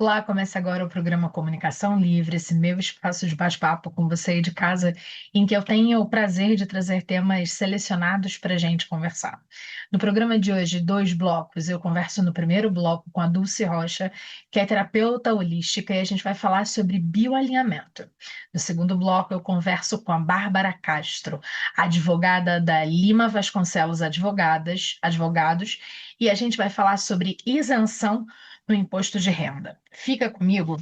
Olá, começa agora o programa Comunicação Livre, esse meu espaço de bate-papo com você aí de casa, em que eu tenho o prazer de trazer temas selecionados para a gente conversar. No programa de hoje, 2 blocos, eu converso no primeiro bloco com a Dulce Rocha, que é terapeuta holística, e a gente vai falar sobre bioalinhamento. No segundo bloco, eu converso com a Bárbara Castro, advogada da Lima Vasconcelos Advogados, e a gente vai falar sobre isenção no imposto de renda. Fica comigo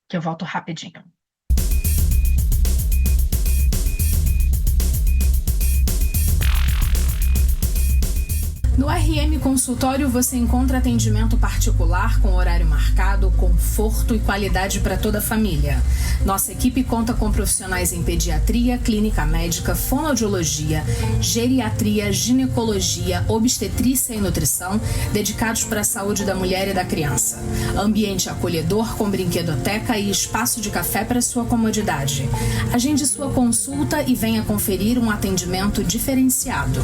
que eu volto rapidinho. No RM Consultório você encontra atendimento particular com horário marcado, conforto e qualidade para toda a família. Nossa equipe conta com profissionais em pediatria, clínica médica, fonoaudiologia, geriatria, ginecologia, obstetrícia e nutrição, dedicados para a saúde da mulher e da criança. Ambiente acolhedor com brinquedoteca e espaço de café para sua comodidade. Agende sua consulta e venha conferir um atendimento diferenciado.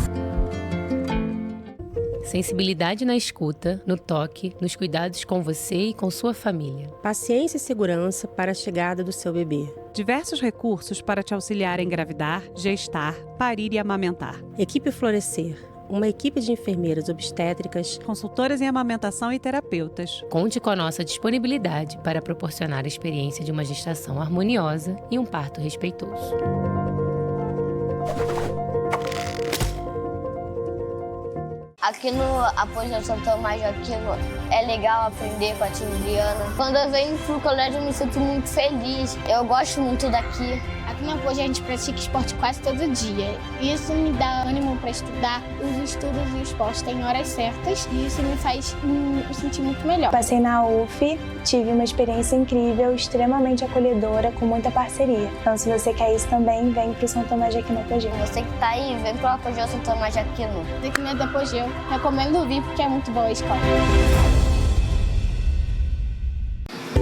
Sensibilidade na escuta, no toque, nos cuidados com você e com sua família. Paciência e segurança para a chegada do seu bebê. Diversos recursos para te auxiliar a engravidar, gestar, parir e amamentar. Equipe Florescer, uma equipe de enfermeiras obstétricas, consultoras em amamentação e terapeutas. Conte com a nossa disponibilidade para proporcionar a experiência de uma gestação harmoniosa e um parto respeitoso. Aqui no Apoio São Tomás de Aquino é legal aprender com a tia Juliana. Quando eu venho pro colégio eu me sinto muito feliz. Eu gosto muito daqui. Aqui no Apoio a gente pratica esporte quase todo dia. Isso me dá ânimo para estudar. Os estudos e o esporte têm horas certas e isso me faz me sentir muito melhor. Passei na UF, tive uma experiência incrível, extremamente acolhedora, com muita parceria. Então se você quer isso também, vem pro São Tomás de Aquino Apogeu. Você que tá aí, vem pro Apogeu São Tomás de Aquino. Você que não é do Apogeu, recomendo vir porque é muito boa a escola.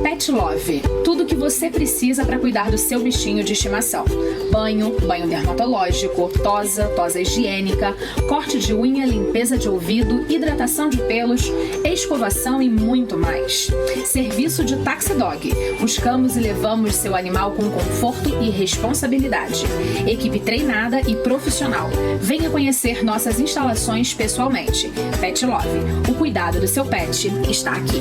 Pet Love, tudo o que você precisa para cuidar do seu bichinho de estimação. Banho dermatológico, tosa higiênica, corte de unha, limpeza de ouvido, hidratação de pelos, escovação e muito mais. Serviço de Taxi Dog. Buscamos e levamos seu animal com conforto e responsabilidade. Equipe treinada e profissional. Venha conhecer nossas instalações pessoalmente. Pet Love, o cuidado do seu pet está aqui.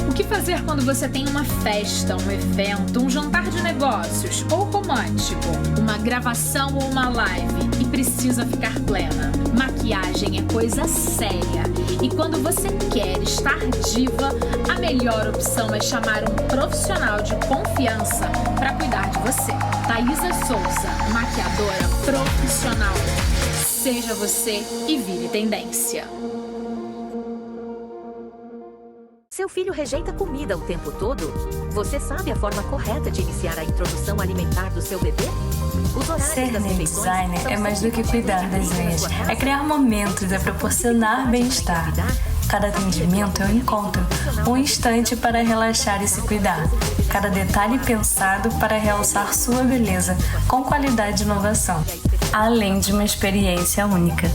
O que fazer quando você tem uma festa, um evento, um jantar de negócios ou romântico, uma gravação ou uma live e precisa ficar plena? Maquiagem é coisa séria e quando você quer estar diva, a melhor opção é chamar um profissional de confiança para cuidar de você. Thaisa Souza, maquiadora profissional. Seja você e vire tendência. Seu filho rejeita comida o tempo todo? Você sabe a forma correta de iniciar a introdução alimentar do seu bebê? Ser designer é mais do que cuidar das unhas. É criar momentos, é proporcionar bem-estar. Cada atendimento é um encontro, um instante para relaxar e se cuidar. Cada detalhe pensado para realçar sua beleza, com qualidade e inovação. Além de uma experiência única.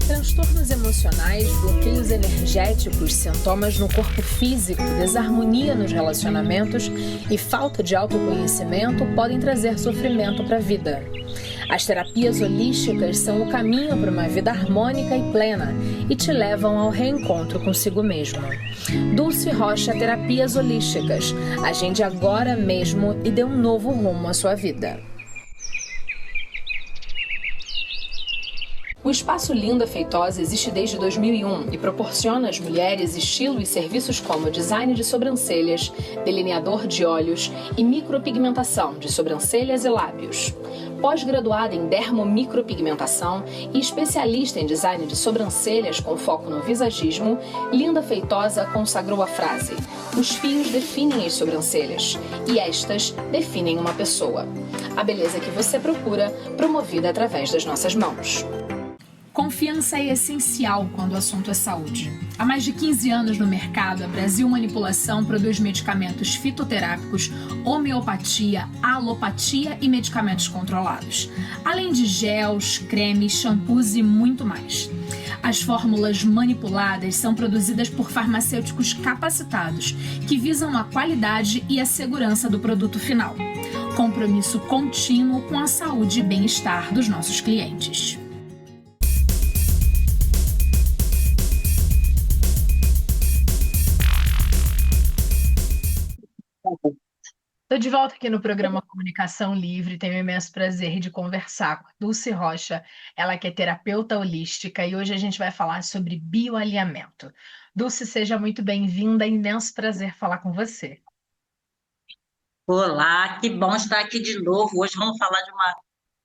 Transtornos emocionais, bloqueios energéticos, sintomas no corpo físico, desarmonia nos relacionamentos e falta de autoconhecimento podem trazer sofrimento para a vida. As terapias holísticas são o caminho para uma vida harmônica e plena e te levam ao reencontro consigo mesmo. Dulce Rocha Terapias Holísticas. Agende agora mesmo e dê um novo rumo à sua vida. O Espaço Linda Feitosa existe desde 2001 e proporciona às mulheres estilo e serviços como design de sobrancelhas, delineador de olhos e micropigmentação de sobrancelhas e lábios. Pós-graduada em dermomicropigmentação e especialista em design de sobrancelhas com foco no visagismo, Linda Feitosa consagrou a frase: "Os fios definem as sobrancelhas e estas definem uma pessoa". A beleza que você procura, promovida através das nossas mãos. Confiança é essencial quando o assunto é saúde. Há mais de 15 anos no mercado, a Brasil Manipulação produz medicamentos fitoterápicos, homeopatia, alopatia e medicamentos controlados, além de gels, cremes, shampoos e muito mais. As fórmulas manipuladas são produzidas por farmacêuticos capacitados, que visam a qualidade e a segurança do produto final. Compromisso contínuo com a saúde e bem-estar dos nossos clientes. Estou de volta aqui no programa Comunicação Livre. Tenho o imenso prazer de conversar com a Dulce Rocha, ela que é terapeuta holística, e hoje a gente vai falar sobre bioalinhamento. Dulce, seja muito bem-vinda, é imenso prazer falar com você. Olá, que bom estar aqui de novo. Hoje vamos falar de uma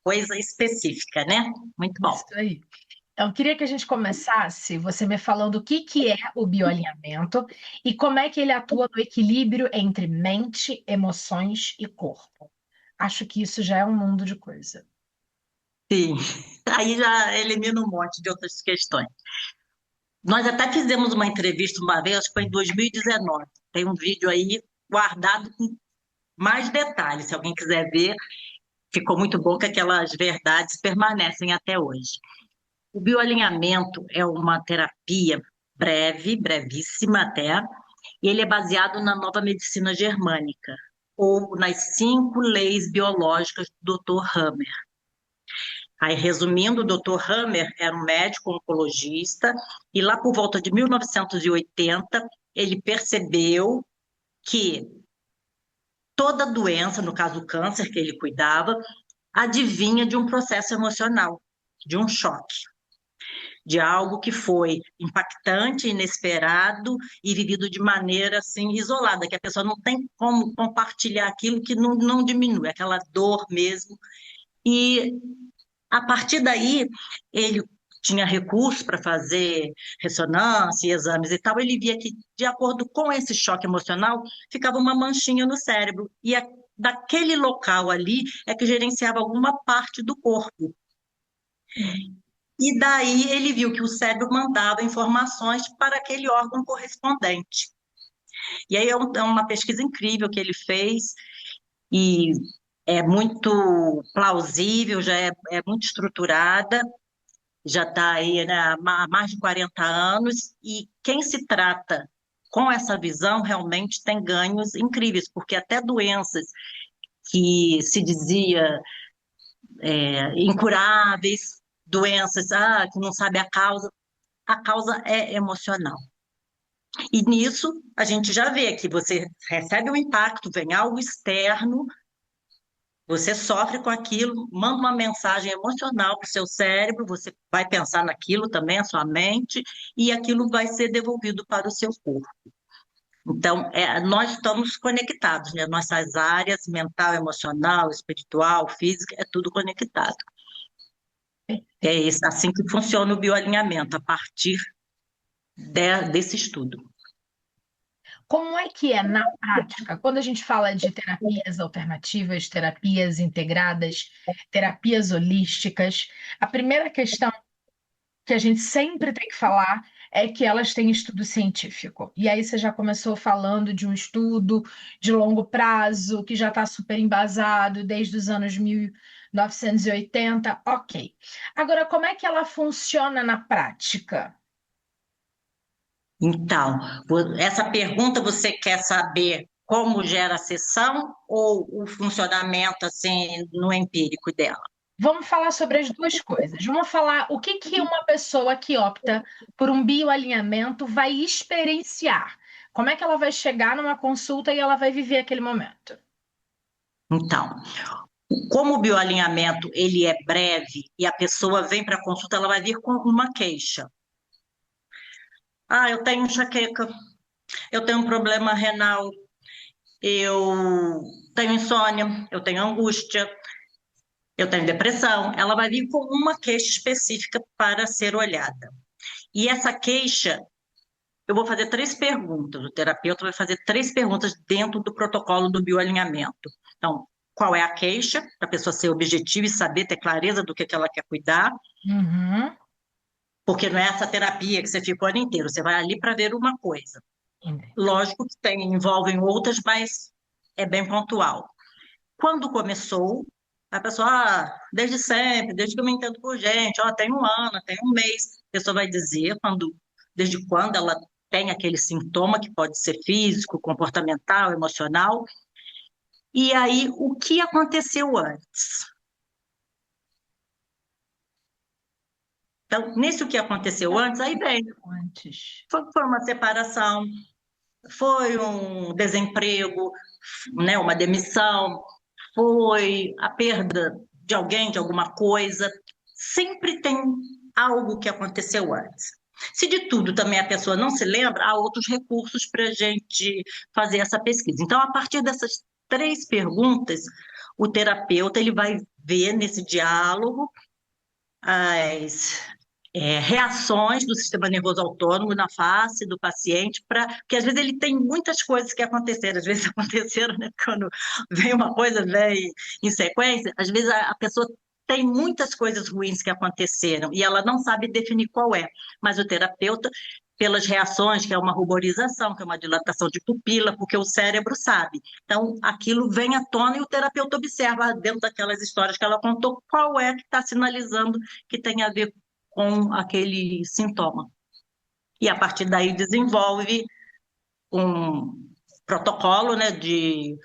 coisa específica, né? Muito bom. Isso aí. Então, queria que a gente começasse você me falando o que é o bioalinhamento e como é que ele atua no equilíbrio entre mente, emoções e corpo. Acho que isso já é um mundo de coisa. Sim, aí já elimina um monte de outras questões. Nós até fizemos uma entrevista uma vez, acho que foi em 2019. Tem um vídeo aí guardado com mais detalhes, se alguém quiser ver. Ficou muito bom que aquelas verdades permanecem até hoje. O bioalinhamento é uma terapia breve, brevíssima até, e ele é baseado na nova medicina germânica, ou nas 5 leis biológicas do Dr. Hammer. Aí, resumindo, o Dr. Hammer era um médico oncologista, e lá por volta de 1980, ele percebeu que toda doença, no caso o câncer que ele cuidava, advinha de um processo emocional, de um choque, de algo que foi impactante, inesperado e vivido de maneira assim isolada, que a pessoa não tem como compartilhar aquilo que não diminui, aquela dor mesmo. E a partir daí, ele tinha recursos para fazer ressonância e exames e tal, ele via que, de acordo com esse choque emocional, ficava uma manchinha no cérebro, e daquele local ali é que gerenciava alguma parte do corpo. E daí ele viu que o cérebro mandava informações para aquele órgão correspondente. E aí é uma pesquisa incrível que ele fez, e é muito plausível, já é muito estruturada, já está aí, né, há mais de 40 anos, e quem se trata com essa visão realmente tem ganhos incríveis, porque até doenças que se dizia incuráveis, doenças que não sabe a causa é emocional. E nisso a gente já vê que você recebe um impacto, vem algo externo, você sofre com aquilo, manda uma mensagem emocional para o seu cérebro, você vai pensar naquilo também, a sua mente, e aquilo vai ser devolvido para o seu corpo. Então, nós estamos conectados, né? Nossas áreas, mental, emocional, espiritual, física, é tudo conectado. É assim que funciona o bioalinhamento, a partir desse estudo. Como é que é na prática, quando a gente fala de terapias alternativas, terapias integradas, terapias holísticas, a primeira questão que a gente sempre tem que falar é que elas têm estudo científico. E aí você já começou falando de um estudo de longo prazo, que já está super embasado desde os anos 1980, ok. Agora, como é que ela funciona na prática? Então, essa pergunta você quer saber como gera a sessão ou o funcionamento assim no empírico dela? Vamos falar sobre as duas coisas. Vamos falar o que uma pessoa que opta por um bioalinhamento vai experienciar. Como é que ela vai chegar numa consulta e ela vai viver aquele momento? Então, como o bioalinhamento ele é breve e a pessoa vem para a consulta, ela vai vir com uma queixa. Eu tenho enxaqueca, eu tenho um problema renal, eu tenho insônia, eu tenho angústia, eu tenho depressão. Ela vai vir com uma queixa específica para ser olhada. E essa queixa, eu vou fazer 3 perguntas, o terapeuta vai fazer 3 perguntas dentro do protocolo do bioalinhamento. Então, qual é a queixa, para a pessoa ser objetiva e saber, ter clareza do que ela quer cuidar. Uhum. Porque não é essa terapia que você fica o ano inteiro, você vai ali para ver uma coisa. Lógico que envolvem outras, mas é bem pontual. Quando começou, a pessoa, desde sempre, desde que eu me entendo por gente, tem um ano, tem um mês, a pessoa vai dizer desde quando ela tem aquele sintoma, que pode ser físico, comportamental, emocional. E aí, o que aconteceu antes? Então, nisso que aconteceu antes, aí vem. Foi uma separação, foi um desemprego, né, uma demissão, foi a perda de alguém, de alguma coisa. Sempre tem algo que aconteceu antes. Se de tudo também a pessoa não se lembra, há outros recursos para a gente fazer essa pesquisa. Então, a partir dessas 3 perguntas, o terapeuta ele vai ver nesse diálogo as reações do sistema nervoso autônomo na face do paciente, porque às vezes ele tem muitas coisas que aconteceram, às vezes aconteceram, né, quando vem uma coisa, vem em sequência, às vezes a pessoa tem muitas coisas ruins que aconteceram e ela não sabe definir qual é, mas o terapeuta, pelas reações, que é uma ruborização, que é uma dilatação de pupila, porque o cérebro sabe. Então, aquilo vem à tona e o terapeuta observa dentro daquelas histórias que ela contou qual é que está sinalizando que tem a ver com aquele sintoma. E a partir daí desenvolve um protocolo, né, de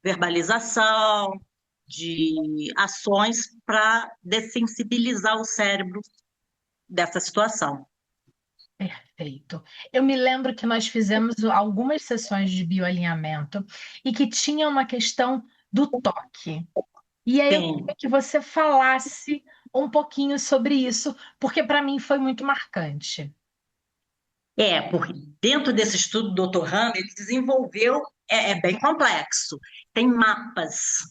verbalização, de ações para dessensibilizar o cérebro dessa situação. Perfeito. Eu me lembro que nós fizemos algumas sessões de bioalinhamento e que tinha uma questão do toque. E aí eu queria que você falasse um pouquinho sobre isso, porque para mim foi muito marcante. Porque dentro desse estudo do Dr. Hamm, ele desenvolveu, é bem complexo, tem mapas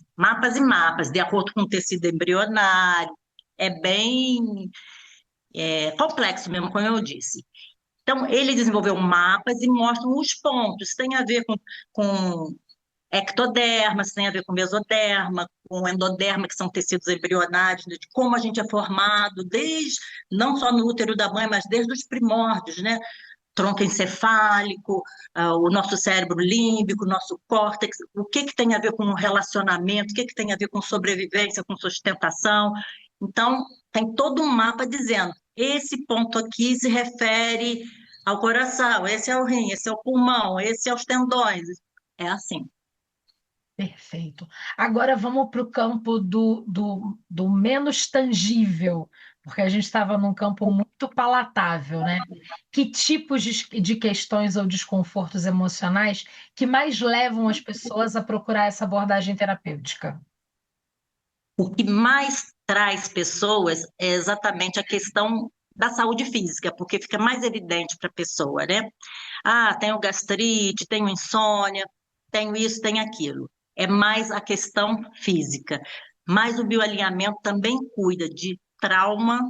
e mapas, de acordo com o tecido embrionário, é bem complexo mesmo, como eu disse. Então, ele desenvolveu mapas e mostram os pontos, tem a ver com ectoderma, tem a ver com mesoderma, com endoderma, que são tecidos embrionários, de como a gente é formado, não só no útero da mãe, mas desde os primórdios, né? Tronco encefálico, o nosso cérebro límbico, o nosso córtex, o que tem a ver com relacionamento, o que tem a ver com sobrevivência, com sustentação. Então, tem todo um mapa dizendo, esse ponto aqui se refere ao coração, esse é o rim, esse é o pulmão, esse é os tendões. É assim. Perfeito. Agora vamos para o campo do menos tangível, porque a gente estava num campo muito palatável, né? Que tipos de questões ou desconfortos emocionais que mais levam as pessoas a procurar essa abordagem terapêutica? O que mais traz pessoas é exatamente a questão da saúde física, porque fica mais evidente para a pessoa, né? Tenho gastrite, tenho insônia, tenho isso, tenho aquilo. É mais a questão física. Mas o bioalinhamento também cuida de trauma,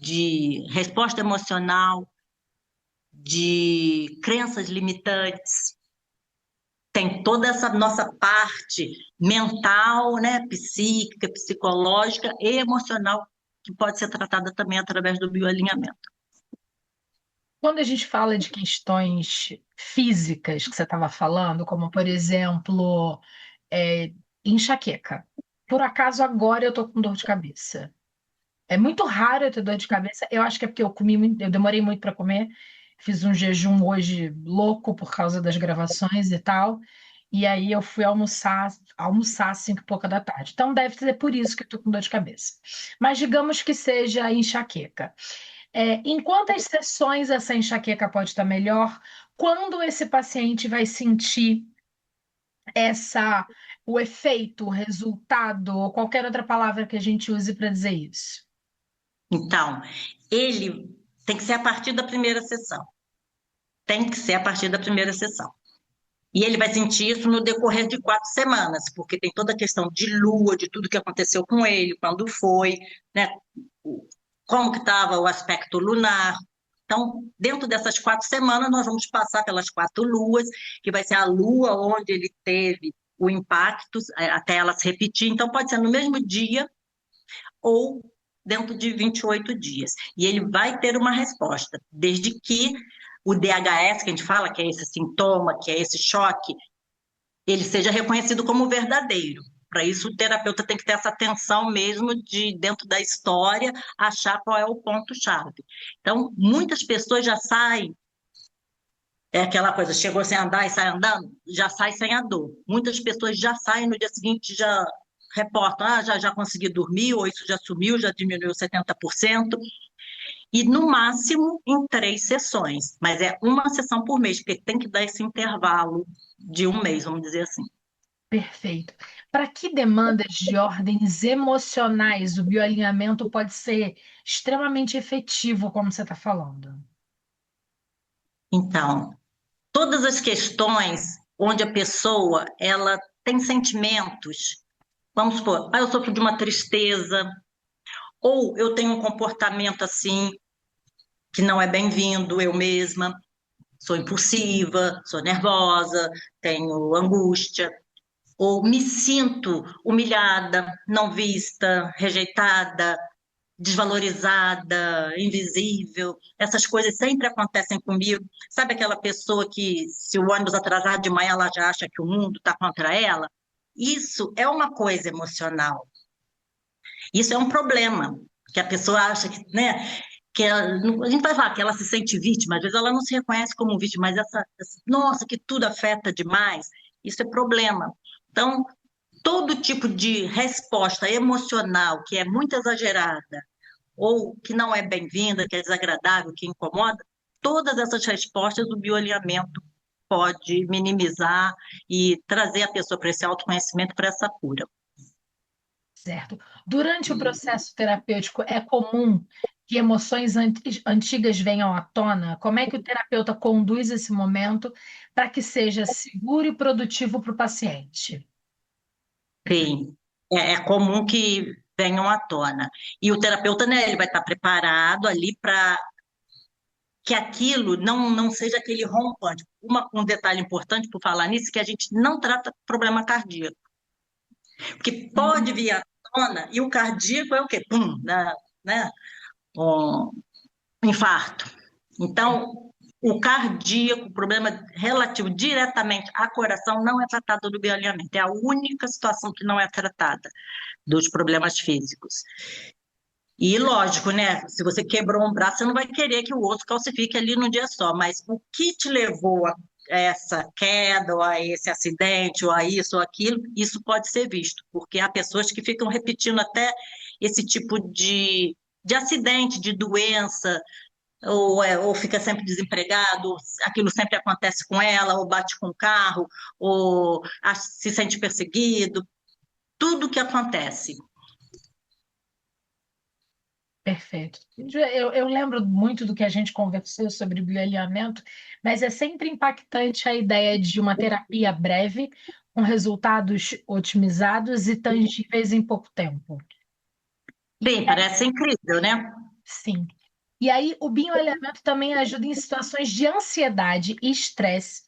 de resposta emocional, de crenças limitantes. Tem toda essa nossa parte mental, né, psíquica, psicológica e emocional, que pode ser tratada também através do bioalinhamento. Quando a gente fala de questões físicas que você estava falando, como, por exemplo, enxaqueca. Por acaso, agora eu estou com dor de cabeça. É muito raro eu ter dor de cabeça. Eu acho que é porque eu demorei muito para comer. Fiz um jejum hoje louco por causa das gravações e tal. E aí eu fui almoçar às 5h pouca da tarde. Então deve ser por isso que eu estou com dor de cabeça. Mas digamos que seja enxaqueca. Em quantas sessões essa enxaqueca pode estar melhor? Quando esse paciente vai sentir o efeito, o resultado, ou qualquer outra palavra que a gente use para dizer isso? Então, ele tem que ser a partir da primeira sessão. Tem que ser a partir da primeira sessão. E ele vai sentir isso no decorrer de 4 semanas, porque tem toda a questão de lua, de tudo que aconteceu com ele, quando foi, né? Como que estava o aspecto lunar. Então, dentro dessas 4 semanas, nós vamos passar pelas 4 luas, que vai ser a lua onde ele teve o impacto, até ela se repetir. Então, pode ser no mesmo dia ou dentro de 28 dias. E ele vai ter uma resposta, desde que o DHS, que a gente fala, que é esse sintoma, que é esse choque, ele seja reconhecido como verdadeiro. Para isso, o terapeuta tem que ter essa atenção mesmo de, dentro da história, achar qual é o ponto-chave. Então, muitas pessoas já saem, é aquela coisa, chegou sem andar e sai andando, já sai sem a dor. Muitas pessoas já saem no dia seguinte, já reportam, já consegui dormir, ou isso já sumiu, já diminuiu 70%. E, no máximo, em 3 sessões. Mas é uma sessão por mês, porque tem que dar esse intervalo de um mês, vamos dizer assim. Perfeito. Para que demandas de ordens emocionais o bioalinhamento pode ser extremamente efetivo, como você está falando? Então, todas as questões onde a pessoa ela tem sentimentos, vamos supor, eu sofro de uma tristeza, ou eu tenho um comportamento assim, que não é bem-vindo, eu mesma, sou impulsiva, sou nervosa, tenho angústia, ou me sinto humilhada, não vista, rejeitada, desvalorizada, invisível. Essas coisas sempre acontecem comigo. Sabe aquela pessoa que, se o ônibus atrasar de manhã, ela já acha que o mundo está contra ela? Isso é uma coisa emocional. Isso é um problema, que a pessoa acha que, né, que ela, a gente vai falar que ela se sente vítima, às vezes ela não se reconhece como vítima, mas nossa, que tudo afeta demais, isso é problema. Então, todo tipo de resposta emocional que é muito exagerada, ou que não é bem-vinda, que é desagradável, que incomoda, todas essas respostas o bioalinhamento pode minimizar e trazer a pessoa para esse autoconhecimento, para essa cura. Certo. Durante o processo terapêutico, é comum que emoções antigas venham à tona? Como é que o terapeuta conduz esse momento para que seja seguro e produtivo para o paciente? Sim, é comum que venham à tona. E o terapeuta, né, ele vai estar preparado ali para que aquilo não seja aquele rompante. Um detalhe importante por falar nisso, que a gente não trata problema cardíaco. Porque pode vir à tona, e o cardíaco é o quê? Pum, né? Um infarto. Então, o cardíaco, o problema relativo diretamente ao coração, não é tratado do bioalinhamento. É a única situação que não é tratada dos problemas físicos. E lógico, né? Se você quebrou um braço, você não vai querer que o osso calcifique ali num dia só. Mas o que te levou a essa queda, ou a esse acidente, ou a isso ou aquilo, isso pode ser visto. Porque há pessoas que ficam repetindo até esse tipo de acidente, de doença, ou fica sempre desempregado, aquilo sempre acontece com ela, ou bate com o carro, ou se sente perseguido, tudo que acontece. Perfeito. Eu lembro muito do que a gente conversou sobre bioalinhamento, mas é sempre impactante a ideia de uma terapia breve, com resultados otimizados e tangíveis em pouco tempo. Bem, parece incrível, né? Sim. E aí, o bioalinhamento também ajuda em situações de ansiedade e estresse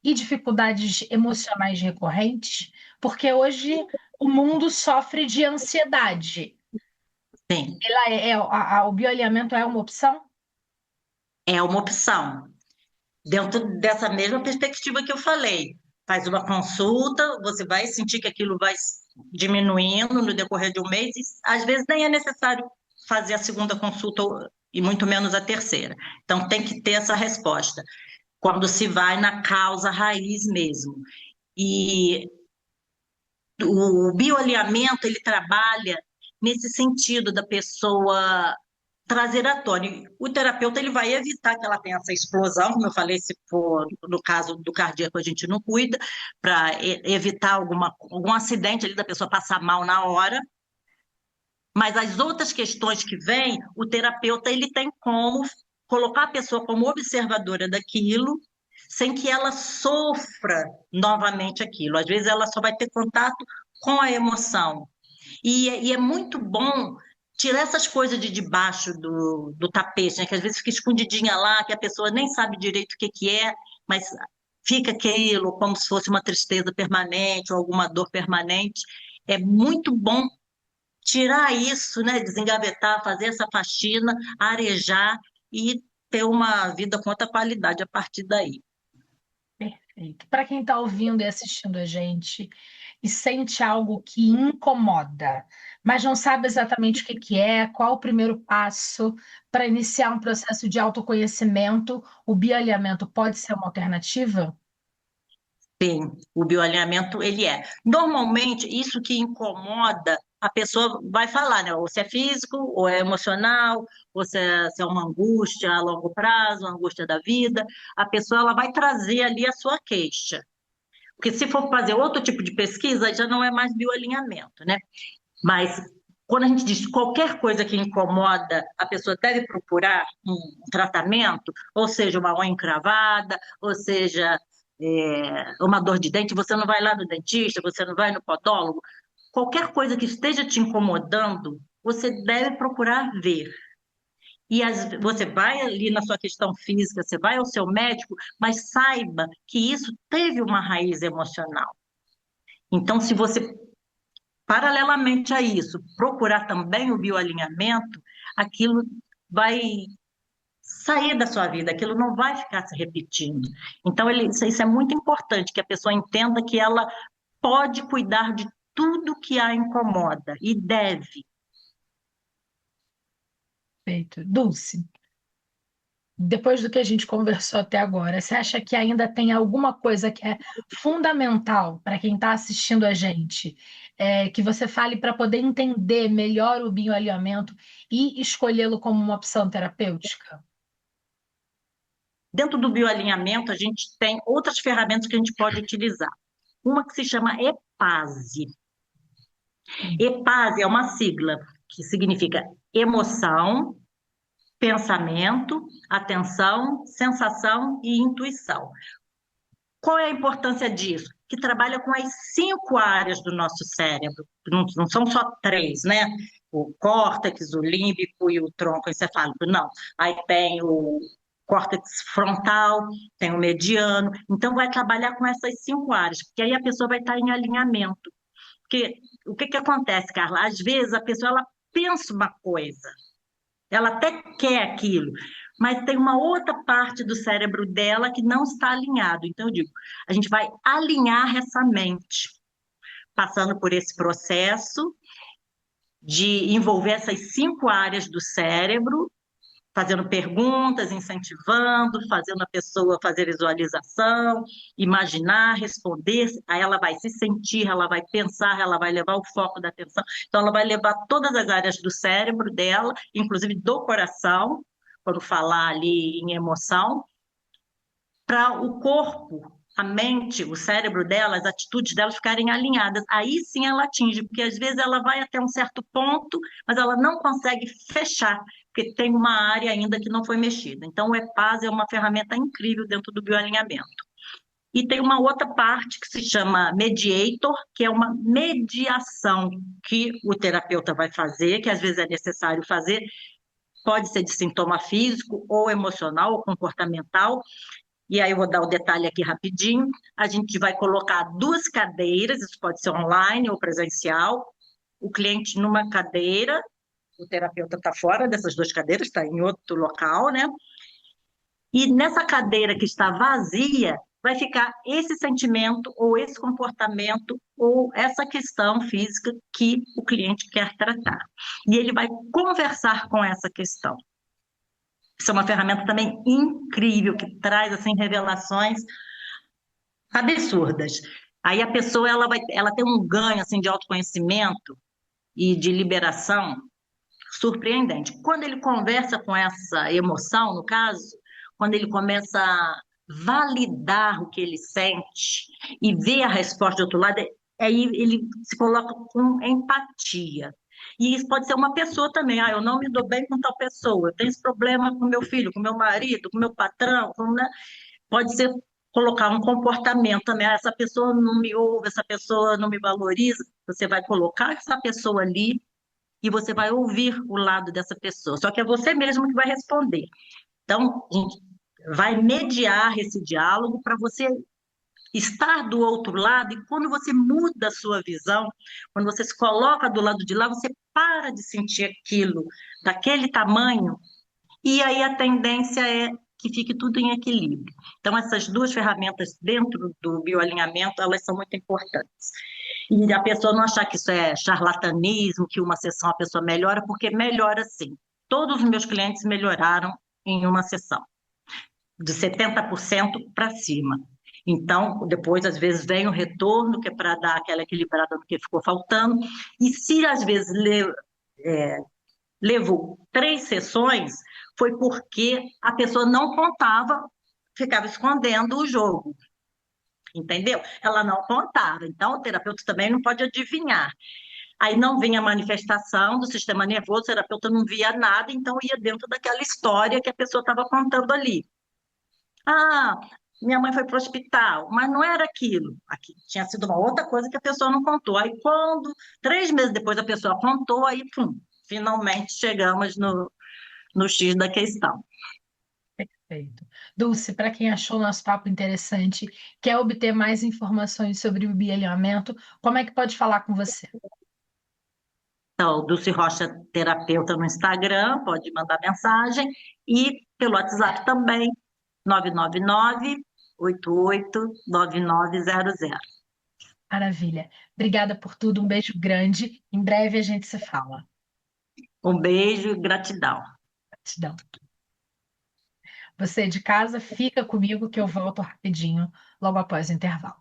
e dificuldades emocionais recorrentes, porque hoje o mundo sofre de ansiedade. Sim. O bioalinhamento é uma opção? É uma opção. Dentro dessa mesma perspectiva que eu falei. Faz uma consulta, você vai sentir que aquilo vai diminuindo no decorrer de um mês, e às vezes nem é necessário fazer a segunda consulta, e muito menos a terceira. Então, tem que ter essa resposta, quando se vai na causa raiz mesmo. E o bioalinhamento, ele trabalha nesse sentido da pessoa trazer à tona. O terapeuta ele vai evitar que ela tenha essa explosão, como eu falei, se for no caso do cardíaco a gente não cuida, para evitar algum acidente ali da pessoa passar mal na hora. Mas as outras questões que vêm, o terapeuta ele tem como colocar a pessoa como observadora daquilo, sem que ela sofra novamente aquilo. Às vezes ela só vai ter contato com a emoção. E é muito bom tirar essas coisas de debaixo do tapete, né? Que às vezes fica escondidinha lá, que a pessoa nem sabe direito o que é, mas fica aquilo como se fosse uma tristeza permanente ou alguma dor permanente. É muito bom tirar isso, né? Desengavetar, fazer essa faxina, arejar e ter uma vida com outra qualidade a partir daí. Perfeito. Para quem está ouvindo e assistindo a gente e sente algo que incomoda, mas não sabe exatamente o que que é, qual o primeiro passo para iniciar um processo de autoconhecimento, o bioalinhamento pode ser uma alternativa? Sim, o bioalinhamento, ele é. Normalmente, isso que incomoda, a pessoa vai falar, né? Ou se é físico, ou é emocional, ou se é uma angústia a longo prazo, uma angústia da vida. A pessoa ela vai trazer ali a sua queixa. Porque se for fazer outro tipo de pesquisa, já não é mais bioalinhamento, né? Mas quando a gente diz qualquer coisa que incomoda, a pessoa deve procurar um tratamento, ou seja, uma unha encravada, ou seja, uma dor de dente, você não vai lá no dentista, você não vai no podólogo. Qualquer coisa que esteja te incomodando, você deve procurar ver. E você vai ali na sua questão física, você vai ao seu médico, mas saiba que isso teve uma raiz emocional. Então, se você, paralelamente a isso, procurar também o bioalinhamento, aquilo vai sair da sua vida, aquilo não vai ficar se repetindo. Então, isso é muito importante, que a pessoa entenda que ela pode cuidar de tudo que a incomoda e deve. Perfeito. Dulce, depois do que a gente conversou até agora, você acha que ainda tem alguma coisa que é fundamental para quem está assistindo a gente, que você fale para poder entender melhor o bioalinhamento e escolhê-lo como uma opção terapêutica? Dentro do bioalinhamento, a gente tem outras ferramentas que a gente pode utilizar. Uma que se chama EPASE. EPASE é uma sigla que significa emoção, pensamento, atenção, sensação e intuição. Qual é a importância disso? Que trabalha com as 5 áreas do nosso cérebro, não são só 3, né? O córtex, o límbico e o tronco encefálico, não. Aí tem o córtex frontal, tem o mediano, então vai trabalhar com essas 5 áreas, porque aí a pessoa vai estar em alinhamento. Porque o que acontece, Carla? Às vezes a pessoa ela pensa uma coisa, ela até quer aquilo, mas tem uma outra parte do cérebro dela que não está alinhado. Então, eu digo, a gente vai alinhar essa mente, passando por esse processo de envolver essas 5 áreas do cérebro, fazendo perguntas, incentivando, fazendo a pessoa fazer visualização, imaginar, responder, aí ela vai se sentir, ela vai pensar, ela vai levar o foco da atenção, então ela vai levar todas as áreas do cérebro dela, inclusive do coração, quando falar ali em emoção, para o corpo, a mente, o cérebro dela, as atitudes dela ficarem alinhadas. Aí sim ela atinge, porque às vezes ela vai até um certo ponto, mas ela não consegue fechar, porque tem uma área ainda que não foi mexida. Então, o EPASE é uma ferramenta incrível dentro do bioalinhamento. E tem uma outra parte que se chama Mediator, que é uma mediação que o terapeuta vai fazer, que às vezes é necessário fazer, pode ser de sintoma físico, ou emocional, ou comportamental. E aí eu vou dar o detalhe aqui rapidinho. A gente vai colocar 2 cadeiras, isso pode ser online ou presencial, o cliente numa cadeira, o terapeuta está fora dessas 2 cadeiras, está em outro local, né? E nessa cadeira que está vazia, vai ficar esse sentimento, ou esse comportamento, ou essa questão física que o cliente quer tratar. E ele vai conversar com essa questão. Isso é uma ferramenta também incrível, que traz assim, revelações absurdas. Aí a pessoa ela tem um ganho assim, de autoconhecimento e de liberação surpreendente. Quando ele conversa com essa emoção, no caso, quando ele começa a validar o que ele sente e ver a resposta do outro lado, aí ele se coloca com empatia. E isso pode ser uma pessoa também. Eu não me dou bem com tal pessoa, eu tenho esse problema com meu filho, com meu marido, com meu patrão, né? Pode ser colocar um comportamento também. Essa pessoa não me ouve, essa pessoa não me valoriza. Você vai colocar essa pessoa ali e você vai ouvir o lado dessa pessoa. Só que é você mesmo que vai responder. Então, a gente vai mediar esse diálogo para você estar do outro lado, e quando você muda a sua visão, quando você se coloca do lado de lá, você para de sentir aquilo daquele tamanho, e aí a tendência é que fique tudo em equilíbrio. Então, essas duas ferramentas dentro do bioalinhamento, elas são muito importantes. E a pessoa não achar que isso é charlatanismo, que uma sessão a pessoa melhora, porque melhora sim. Todos os meus clientes melhoraram em uma sessão, de 70% para cima. Então, depois, às vezes, vem o retorno, que é para dar aquela equilibrada no que ficou faltando. E se, às vezes, levou 3 sessões, foi porque a pessoa não contava, ficava escondendo o jogo. Entendeu? Ela não contava. Então, o terapeuta também não pode adivinhar. Aí não vinha a manifestação do sistema nervoso, o terapeuta não via nada, então ia dentro daquela história que a pessoa estava contando ali. Ah, minha mãe foi para o hospital, mas não era aquilo. Aqui tinha sido uma outra coisa que a pessoa não contou. Aí quando, 3 meses depois a pessoa contou, aí finalmente chegamos no X da questão. Perfeito. Dulce, para quem achou o nosso papo interessante, quer obter mais informações sobre o bioalinhamento, como é que pode falar com você? Então, Dulce Rocha Terapeuta no Instagram, pode mandar mensagem, e pelo WhatsApp também, 999-889900. Maravilha. Obrigada por tudo, um beijo grande. Em breve a gente se fala. Um beijo e gratidão. Gratidão. Você de casa, fica comigo que eu volto rapidinho, logo após o intervalo.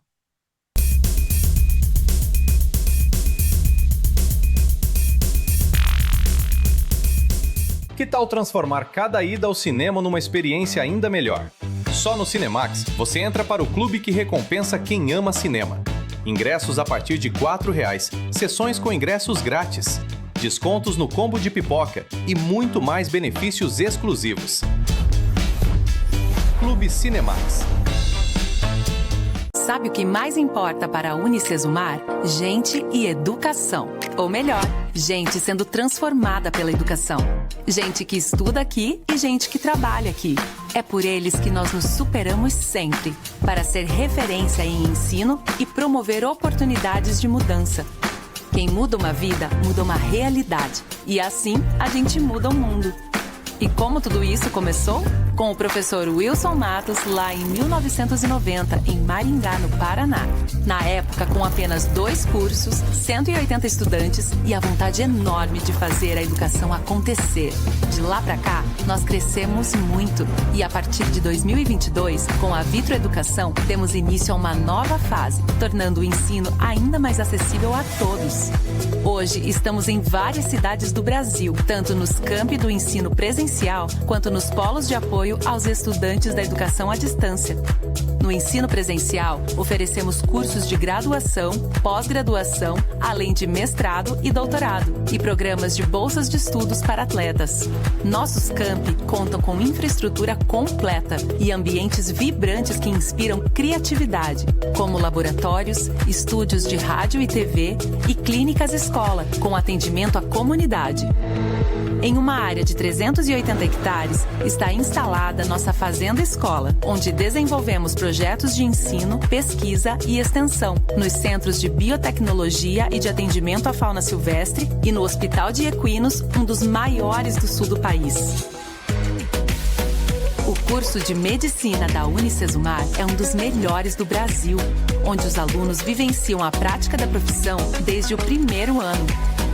Que tal transformar cada ida ao cinema numa experiência ainda melhor? Só no Cinemax, você entra para o clube que recompensa quem ama cinema. Ingressos a partir de R$ 4,00, sessões com ingressos grátis, descontos no combo de pipoca e muito mais benefícios exclusivos. Clube Cinemax. Sabe o que mais importa para a Unicesumar? Gente e educação. Ou melhor, gente sendo transformada pela educação. Gente que estuda aqui e gente que trabalha aqui. É por eles que nós nos superamos sempre, para ser referência em ensino e promover oportunidades de mudança. Quem muda uma vida, muda uma realidade. E assim, a gente muda o mundo. E como tudo isso começou? Com o professor Wilson Matos, lá em 1990, em Maringá, no Paraná. Na época, com apenas 2 cursos, 180 estudantes e a vontade enorme de fazer a educação acontecer. De lá para cá, nós crescemos muito. E a partir de 2022, com a Vitro Educação, temos início a uma nova fase, tornando o ensino ainda mais acessível a todos. Hoje, estamos em várias cidades do Brasil, tanto nos campi do ensino presencial, quanto nos polos de apoio aos estudantes da educação à distância. No ensino presencial, oferecemos cursos de graduação, pós-graduação, além de mestrado e doutorado, e programas de bolsas de estudos para atletas. Nossos campi contam com infraestrutura completa e ambientes vibrantes que inspiram criatividade, como laboratórios, estúdios de rádio e TV e clínicas escola, com atendimento à comunidade. Em uma área de 380 hectares, está instalada nossa Fazenda Escola, onde desenvolvemos projetos de ensino, pesquisa e extensão, nos centros de biotecnologia e de atendimento à fauna silvestre e no Hospital de Equinos, um dos maiores do sul do país. O curso de Medicina da Unicesumar é um dos melhores do Brasil, onde os alunos vivenciam a prática da profissão desde o primeiro ano.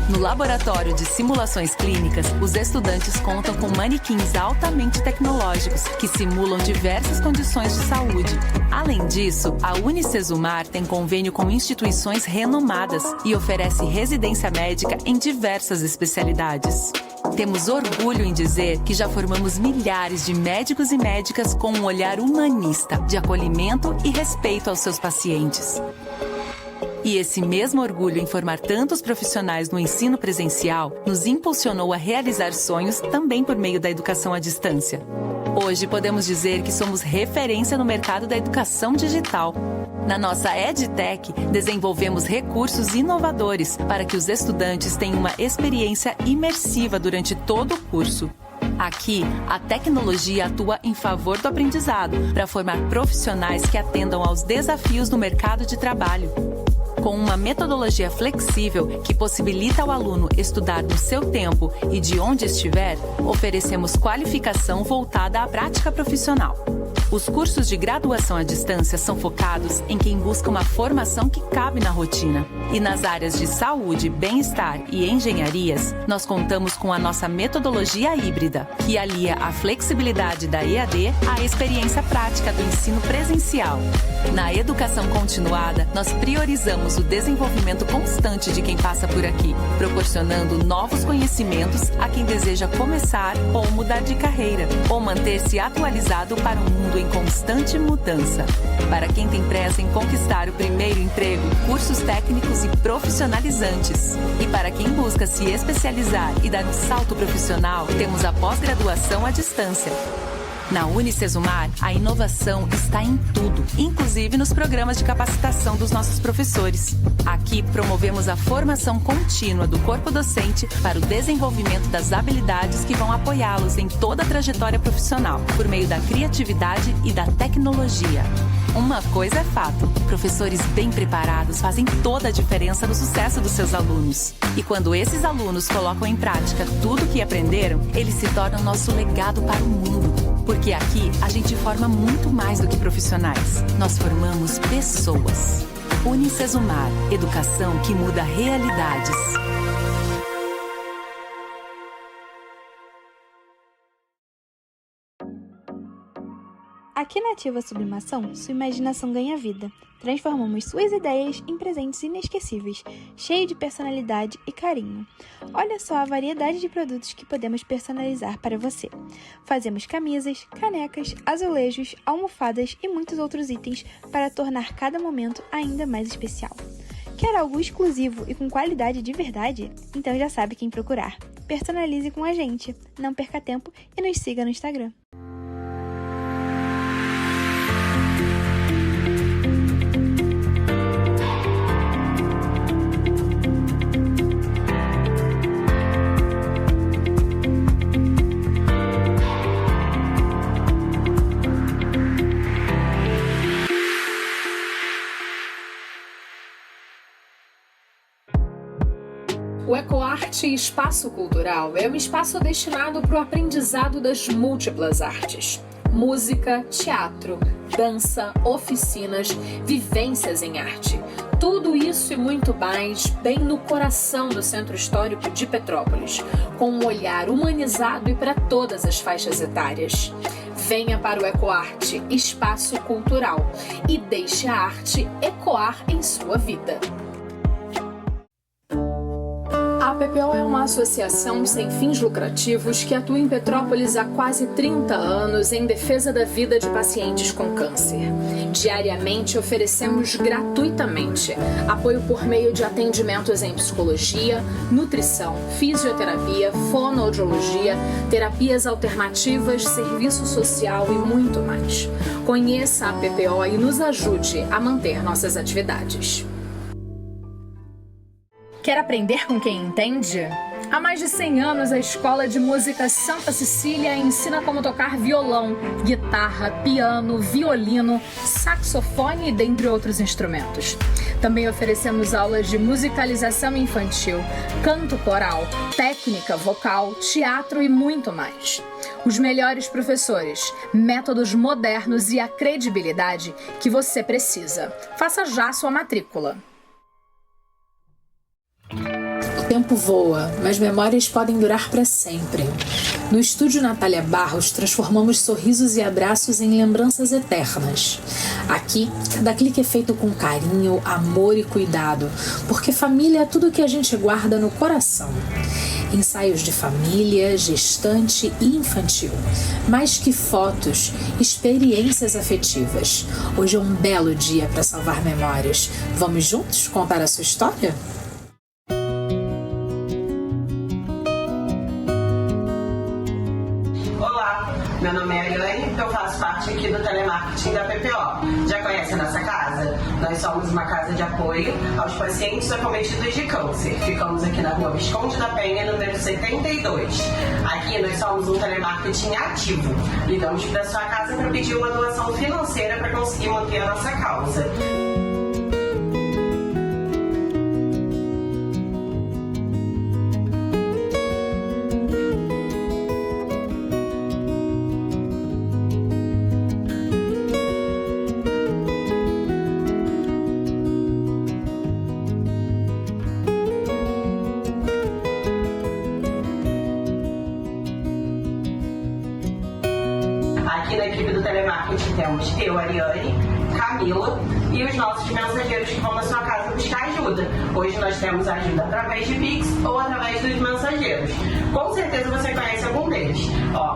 No laboratório de simulações clínicas, os estudantes contam com manequins altamente tecnológicos que simulam diversas condições de saúde. Além disso, a Unicesumar tem convênio com instituições renomadas e oferece residência médica em diversas especialidades. Temos orgulho em dizer que já formamos milhares de médicos e médicas com um olhar humanista, de acolhimento e respeito aos seus pacientes. E esse mesmo orgulho em formar tantos profissionais no ensino presencial nos impulsionou a realizar sonhos também por meio da educação à distância. Hoje podemos dizer que somos referência no mercado da educação digital. Na nossa EdTech, desenvolvemos recursos inovadores para que os estudantes tenham uma experiência imersiva durante todo o curso. Aqui, a tecnologia atua em favor do aprendizado, para formar profissionais que atendam aos desafios do mercado de trabalho. Com uma metodologia flexível que possibilita ao aluno estudar no seu tempo e de onde estiver, oferecemos qualificação voltada à prática profissional. Os cursos de graduação à distância são focados em quem busca uma formação que cabe na rotina. E nas áreas de saúde, bem-estar e engenharias, nós contamos com a nossa metodologia híbrida, que alia a flexibilidade da EAD à experiência prática do ensino presencial. Na educação continuada, nós priorizamos o desenvolvimento constante de quem passa por aqui, proporcionando novos conhecimentos a quem deseja começar ou mudar de carreira, ou manter-se atualizado para um mundo em constante mudança. Para quem tem pressa em conquistar o primeiro emprego, cursos técnicos e profissionalizantes. E para quem busca se especializar e dar um salto profissional, temos a pós-graduação à distância. Na Unicesumar, a inovação está em tudo, inclusive nos programas de capacitação dos nossos professores. Aqui promovemos a formação contínua do corpo docente para o desenvolvimento das habilidades que vão apoiá-los em toda a trajetória profissional, por meio da criatividade e da tecnologia. Uma coisa é fato, professores bem preparados fazem toda a diferença no sucesso dos seus alunos. E quando esses alunos colocam em prática tudo o que aprenderam, eles se tornam nosso legado para o mundo. Porque aqui a gente forma muito mais do que profissionais. Nós formamos pessoas. Unicesumar, educação que muda realidades. Aqui na Ativa Sublimação, sua imaginação ganha vida. Transformamos suas ideias em presentes inesquecíveis, cheios de personalidade e carinho. Olha só a variedade de produtos que podemos personalizar para você. Fazemos camisas, canecas, azulejos, almofadas e muitos outros itens para tornar cada momento ainda mais especial. Quer algo exclusivo e com qualidade de verdade? Então já sabe quem procurar. Personalize com a gente. Não perca tempo e nos siga no Instagram. O EcoArte Espaço Cultural é um espaço destinado para o aprendizado das múltiplas artes. Música, teatro, dança, oficinas, vivências em arte. Tudo isso e muito mais bem no coração do Centro Histórico de Petrópolis, com um olhar humanizado e para todas as faixas etárias. Venha para o EcoArte Espaço Cultural e deixe a arte ecoar em sua vida. A PPO é uma associação sem fins lucrativos que atua em Petrópolis há quase 30 anos em defesa da vida de pacientes com câncer. Diariamente oferecemos gratuitamente apoio por meio de atendimentos em psicologia, nutrição, fisioterapia, fonoaudiologia, terapias alternativas, serviço social e muito mais. Conheça a PPO e nos ajude a manter nossas atividades. Quer aprender com quem entende? Há mais de 100 anos, a Escola de Música Santa Cecília ensina como tocar violão, guitarra, piano, violino, saxofone e dentre outros instrumentos. Também oferecemos aulas de musicalização infantil, canto coral, técnica vocal, teatro e muito mais. Os melhores professores, métodos modernos e a credibilidade que você precisa. Faça já sua matrícula. O tempo voa, mas memórias podem durar para sempre. No estúdio Natália Barros, transformamos sorrisos e abraços em lembranças eternas. Aqui, cada clique é feito com carinho, amor e cuidado, porque família é tudo que a gente guarda no coração. Ensaios de família, gestante e infantil. Mais que fotos, experiências afetivas. Hoje é um belo dia para salvar memórias. Vamos juntos contar a sua história? Meu nome é Ariane, eu faço faço parte aqui do telemarketing da PPO. Já conhece a nossa casa? Nós somos uma casa de apoio aos pacientes acometidos de câncer. Ficamos aqui na rua Visconde da Penha, número 72. Aqui nós somos um telemarketing ativo. Ligamos para sua casa para pedir uma doação financeira para conseguir manter a nossa causa. Aqui na equipe do telemarketing temos eu, Ariane, Camila e os nossos mensageiros que vão na sua casa buscar ajuda. Hoje nós temos ajuda através de Pix ou através dos mensageiros. Com certeza você conhece algum deles.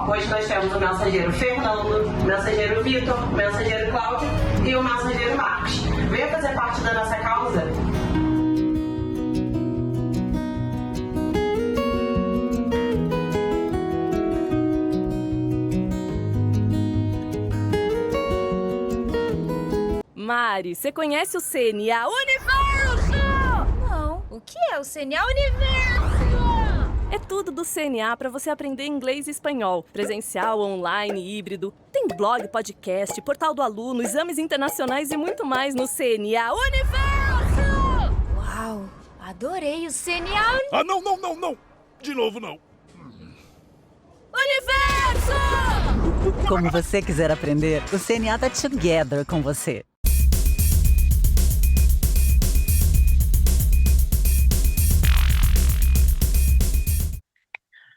Hoje nós temos o mensageiro Fernando, o mensageiro Vitor, o mensageiro Cláudio e o mensageiro Marcos. Venha fazer parte da nossa causa. Mari, você conhece o CNA Universo? Não, o que é o CNA Universo? É tudo do CNA para você aprender inglês e espanhol. Presencial, online, híbrido. Tem blog, podcast, portal do aluno, exames internacionais e muito mais no CNA Universo! Uau, adorei o CNA Ah, não! De novo não. Universo! Como você quiser aprender, o CNA tá together com você.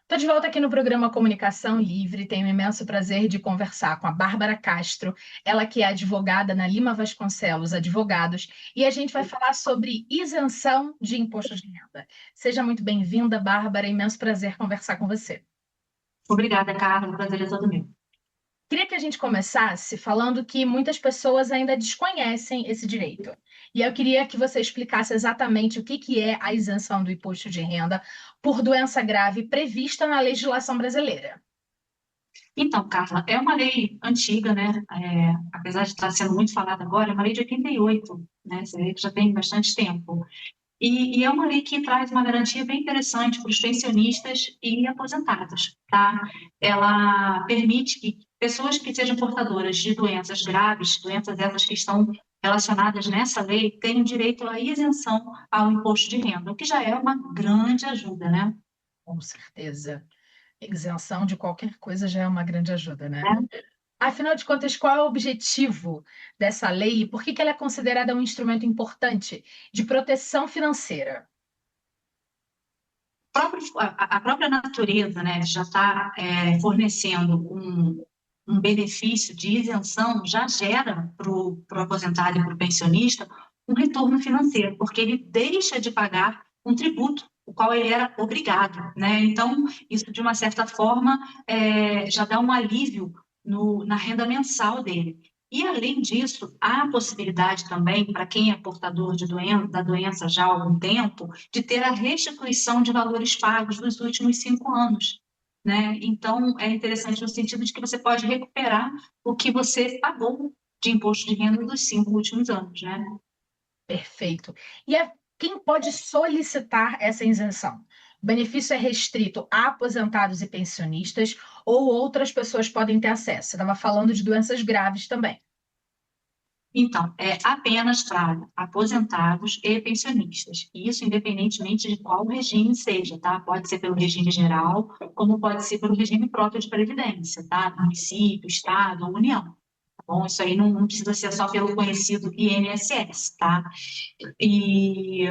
Estou de volta aqui no programa Comunicação Livre. Tenho o imenso prazer de conversar com a Bárbara Castro, ela que é advogada na Lima Vasconcelos Advogados, e a gente vai falar sobre isenção de imposto de renda. Seja muito bem-vinda, Bárbara, imenso prazer conversar com você. Obrigada, Carla, o prazer é todo meu. Queria que a gente começasse falando que muitas pessoas ainda desconhecem esse direito. E eu queria que você explicasse exatamente o que é a isenção do imposto de renda por doença grave prevista na legislação brasileira. Então, Carla, é uma lei antiga, né? Apesar de estar sendo muito falada agora, é uma lei de 88, né? Essa lei que já tem bastante tempo. E é uma lei que traz uma garantia bem interessante para os pensionistas e aposentados, tá? Ela permite que pessoas que sejam portadoras de doenças graves, doenças essas que estão relacionadas nessa lei, tenham direito à isenção ao imposto de renda, o que já é uma grande ajuda, né? Com certeza. Isenção de qualquer coisa já é uma grande ajuda, né? Afinal de contas, qual é o objetivo dessa lei e por que ela é considerada um instrumento importante de proteção financeira? A própria natureza, né, já está fornecendo um benefício de isenção, já gera para o aposentado e para o pensionista um retorno financeiro, porque ele deixa de pagar um tributo, o qual ele era obrigado, né? Então, isso, de uma certa forma, já dá um alívio na renda mensal dele. E, além disso, há a possibilidade também, para quem é portador da doença já há algum tempo, de ter a restituição de valores pagos nos últimos 5 anos. Né? Então, é interessante no sentido de que você pode recuperar o que você pagou de imposto de renda dos 5 últimos anos. Né? Perfeito. E quem pode solicitar essa isenção? O benefício é restrito a aposentados e pensionistas ou outras pessoas podem ter acesso? Você estava falando de doenças graves também. Então, é apenas para aposentados e pensionistas. Isso independentemente de qual regime seja, tá? Pode ser pelo regime geral, como pode ser pelo regime próprio de previdência, tá? Município, estado ou união. Tá bom? Isso aí não precisa ser só pelo conhecido INSS, tá? E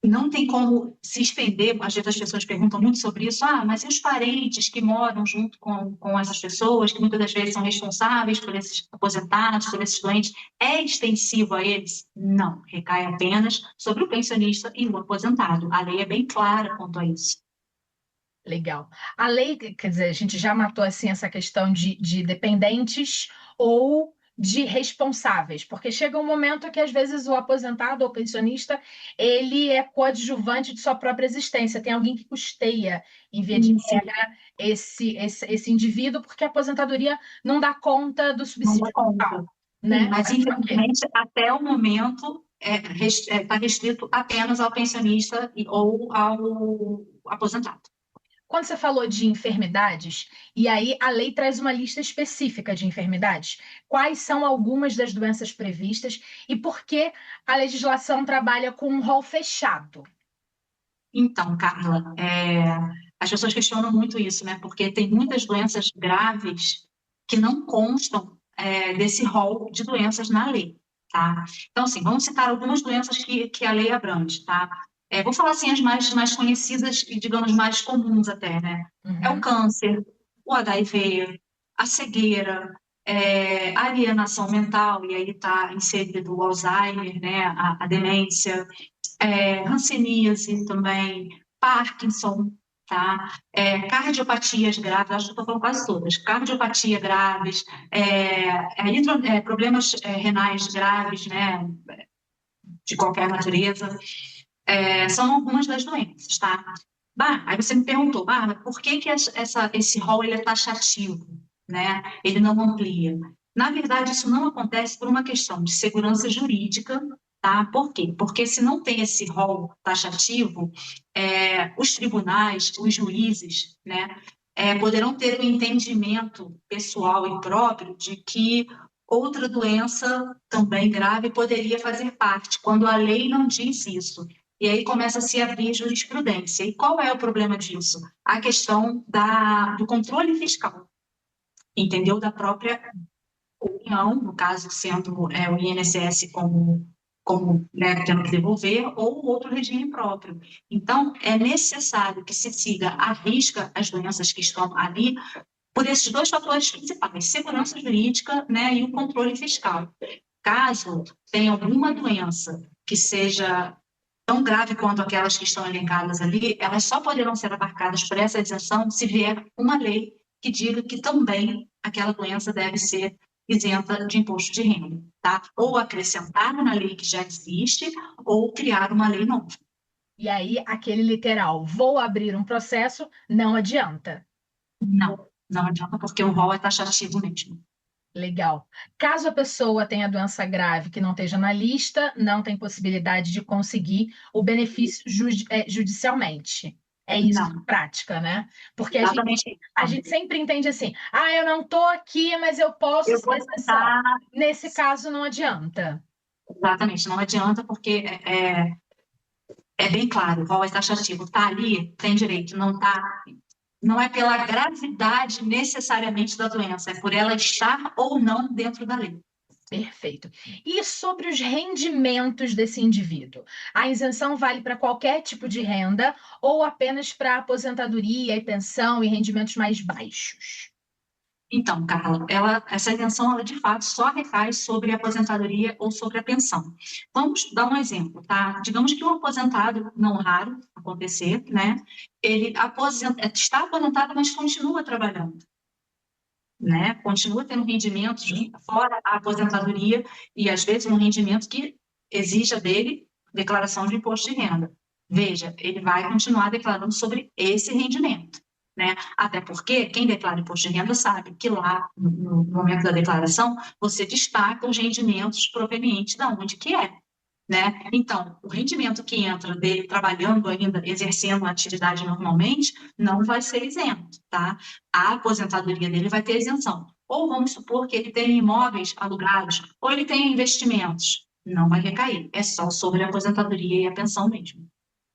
não tem como se estender, às vezes as pessoas perguntam muito sobre isso, mas e os parentes que moram junto com essas pessoas, que muitas das vezes são responsáveis por esses aposentados, por esses doentes, é extensivo a eles? Não, recai apenas sobre o pensionista e o aposentado. A lei é bem clara quanto a isso. Legal. A lei, quer dizer, a gente já matou assim essa questão de dependentes ou de responsáveis, porque chega um momento que às vezes o aposentado ou pensionista ele é coadjuvante de sua própria existência, tem alguém que custeia, em via de regra, esse indivíduo, porque a aposentadoria não dá conta do subsídio total, né? Mas, infelizmente, até o momento está restrito apenas ao pensionista ou ao aposentado. Quando você falou de enfermidades, e aí a lei traz uma lista específica de enfermidades, quais são algumas das doenças previstas e por que a legislação trabalha com um rol fechado? Então, Carla, as pessoas questionam muito isso, né? Porque tem muitas doenças graves que não constam desse rol de doenças na lei, tá? Então, assim, vamos citar algumas doenças que a lei abrange, tá? Vou falar assim as mais conhecidas e, digamos, mais comuns até, né? É o câncer, o HIV, a cegueira, a alienação mental, e aí está inserido o Alzheimer, né? A demência, hanseníase também, Parkinson, tá? Cardiopatias graves, acho que estou falando quase todas, cardiopatia graves, problemas renais graves, né? De qualquer natureza. São algumas das doenças, tá? Aí você me perguntou, por que esse rol ele é taxativo, né? Ele não amplia. Na verdade, isso não acontece por uma questão de segurança jurídica, tá? Por quê? Porque se não tem esse rol taxativo, os tribunais, os juízes, né, poderão ter um entendimento pessoal e próprio de que outra doença também grave poderia fazer parte, quando a lei não diz isso. E aí começa a se abrir jurisprudência. E qual é o problema disso? A questão do controle fiscal, entendeu? Da própria União, no caso sendo o INSS como né, tendo que devolver, ou outro regime próprio. Então, é necessário que se siga à risca as doenças que estão ali, por esses dois fatores principais, segurança jurídica, né, e o controle fiscal. Caso tenha alguma doença que seja tão grave quanto aquelas que estão elencadas ali, elas só poderão ser abarcadas por essa isenção se vier uma lei que diga que também aquela doença deve ser isenta de imposto de renda, tá? Ou acrescentar na lei que já existe, ou criar uma lei nova. E aí, aquele literal, vou abrir um processo, não adianta. Não adianta, porque o rol é taxativo mesmo. Legal. Caso a pessoa tenha doença grave que não esteja na lista, não tem possibilidade de conseguir o benefício judicialmente. É isso na prática, né? Porque a gente sempre entende assim, eu não estou aqui, mas eu posso ser exceção. Nesse caso, não adianta. Exatamente, não adianta, porque é bem claro, o rol é taxativo. Está ali, tem direito, não está... Não é pela gravidade necessariamente da doença, é por ela estar ou não dentro da lei. Perfeito. E sobre os rendimentos desse indivíduo? A isenção vale para qualquer tipo de renda ou apenas para aposentadoria e pensão e rendimentos mais baixos? Então, Carla, essa isenção, ela de fato só recai sobre a aposentadoria ou sobre a pensão. Vamos dar um exemplo, tá? Digamos que um aposentado, não raro acontecer, né? Ele está aposentado, mas continua trabalhando, né? Continua tendo rendimentos fora a aposentadoria e, às vezes, um rendimento que exija dele declaração de imposto de renda. Veja, ele vai continuar declarando sobre esse rendimento. Né? Até porque quem declara imposto de renda sabe que lá, no momento da declaração, você destaca os rendimentos provenientes de onde que é. Né? Então, o rendimento que entra dele trabalhando ainda, exercendo a atividade normalmente, não vai ser isento. Tá? A aposentadoria dele vai ter isenção. Ou vamos supor que ele tem imóveis alugados, ou ele tem investimentos. Não vai recair, é só sobre a aposentadoria e a pensão mesmo.